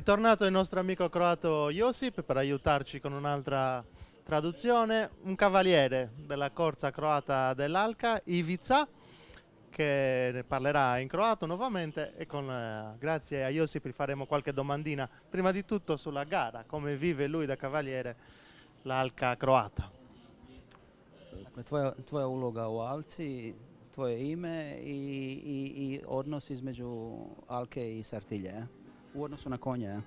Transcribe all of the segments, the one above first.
È tornato il nostro amico croato Josip per aiutarci con un'altra traduzione, un cavaliere della corsa croata dell'Alka, Ivica, che ne parlerà in croato nuovamente e grazie a Josip gli faremo qualche domandina, prima di tutto sulla gara, come vive lui da cavaliere l'Alka croata. Dakle, tvoja uloga u Alci, tvoje ime i odnos između Alke i Sartilje, u odnosu na konje.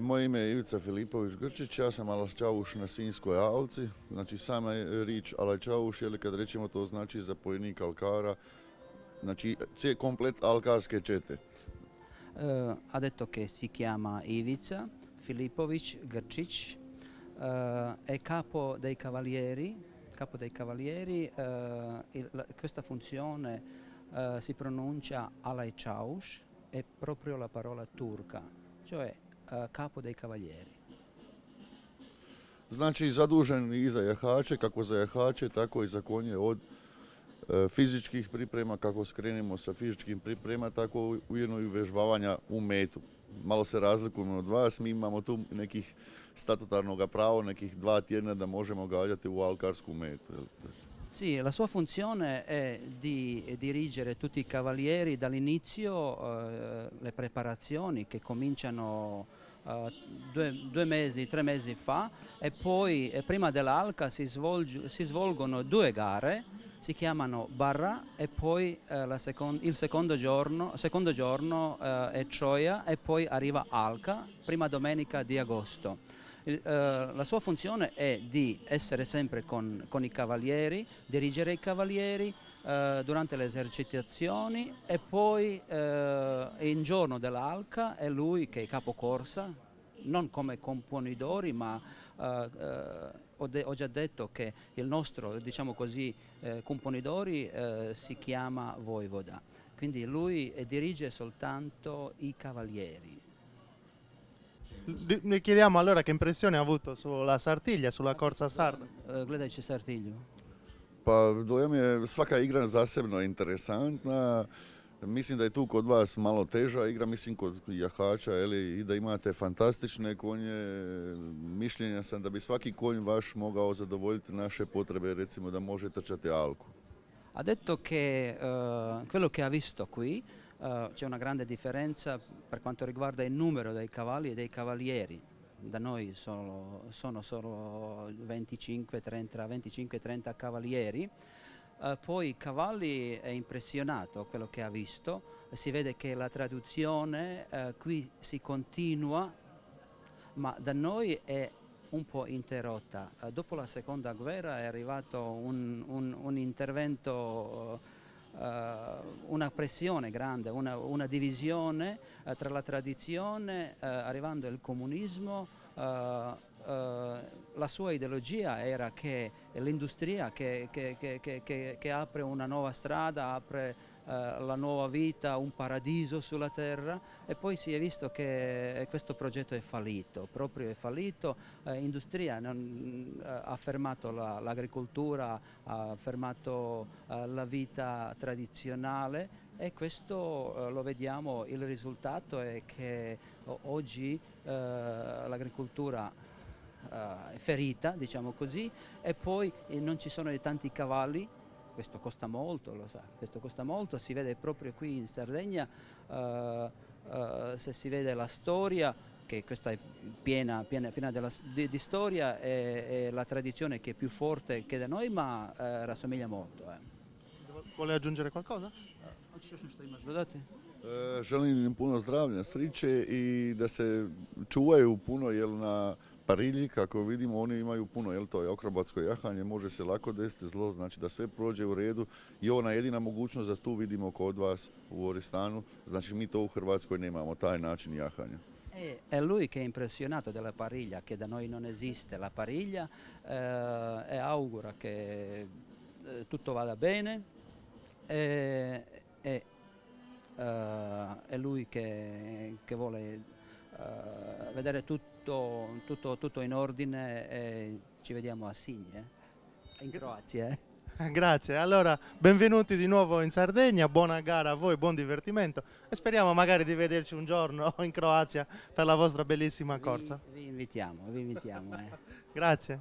Moje ime je Ivica Filipović Grčić, ja sam Alačavuš na Sinjskoj Alci, znači sama rič Alačavuš, ili kad rećemo to znači zapovjednik alkara, znači komplet alkarske čete. Ha detto che si chiama Ivica Filippovic Grčić, è capo dei cavalieri, questa funzione si pronuncia Alajčauš, è proprio la parola turca, cioè capo dei cavalieri. Znači zadužen i za jahače, kako za jahače, tako i za konje od fizičkih priprema, kako skrenemo sa fizičkim priprema, tako ujedno i uvežbavanja u metu. Malo se razlikujemo od vas, mi imamo tu nekih statutarnog prava, nekih 2 tjedna da možemo gađati u alkarsku metu. Sì, la sua funzione è di dirigere tutti i cavalieri dall'inizio, le preparazioni che cominciano 2 mesi, 3 mesi fa, e poi prima dell'Alka si svolgono 2 gare, si chiamano Barra e poi il secondo giorno è Troia e poi arriva Alka, prima domenica di agosto. La sua funzione è di essere sempre con i cavalieri, dirigere i cavalieri durante le esercitazioni e poi in giorno dell'Alka è lui che è capocorsa, non come componidori, ma ho già detto che il nostro, diciamo così, componidori si chiama Voivoda, quindi lui dirige soltanto i cavalieri. Ne chiediamo allora che impressione ha avuto sulla Sartiglia, sulla corsa sarda. Gledajući Sartilju. Pa dojam je svaka igra zasebno interesantna. Mislim da je tu kod vas malo teža igra, mislim kod jahača, i da imate fantastične konje. Mišljenja sam da bi svaki konj vaš mogao zadovoljiti naše potrebe, recimo da može trčati Alku. Ha detto che quello che ha visto qui c'è una grande differenza per quanto riguarda il numero dei cavalli e dei cavalieri. Da noi sono solo 25-30 cavalieri. Poi i cavalli è impressionato quello che ha visto, si vede che la traduzione qui si continua, ma da noi è un po' interrotta. Dopo la seconda guerra è arrivato un intervento, una pressione grande, una divisione tra la tradizione, arrivando il comunismo. La sua ideologia era che l'industria che apre una nuova strada, apre la nuova vita, un paradiso sulla terra, e poi si è visto che questo progetto è fallito, proprio è fallito. Industria ha fermato l'agricoltura, ha fermato la vita tradizionale, e questo lo vediamo, il risultato è che oggi l'agricoltura è ferita, diciamo così, e poi non ci sono tanti cavalli. Questo costa molto, lo sa, questo costa molto, si vede proprio qui in Sardegna, se si vede la storia, che questa è piena di storia, è la tradizione che è più forte che da noi, ma rassomiglia molto. Vuole aggiungere qualcosa? Hoćeš još nešto imaš dodati? Želim im puno zdravlja, sreće i da se čuvaju puno, jer na Parilji, kako vidimo, oni imaju puno, jer to je akrobatsko jahanje, može se lako desiti zlo, znači da sve prođe u redu, i ona jedina mogućnost da tu vidimo kod vas u Oristanu, znači mi to u Hrvatskoj nemamo, taj način jahanja. È lui che è impressionato della pariglia, che da noi non esiste la pariglia, e augura che tutto vada bene. È lui che vuole vedere tutto in ordine, e ci vediamo a Sinj, in Croazia. Grazie, allora benvenuti di nuovo in Sardegna, buona gara a voi, buon divertimento e speriamo magari di vederci un giorno in Croazia per la vostra bellissima corsa. Vi invitiamo. Grazie.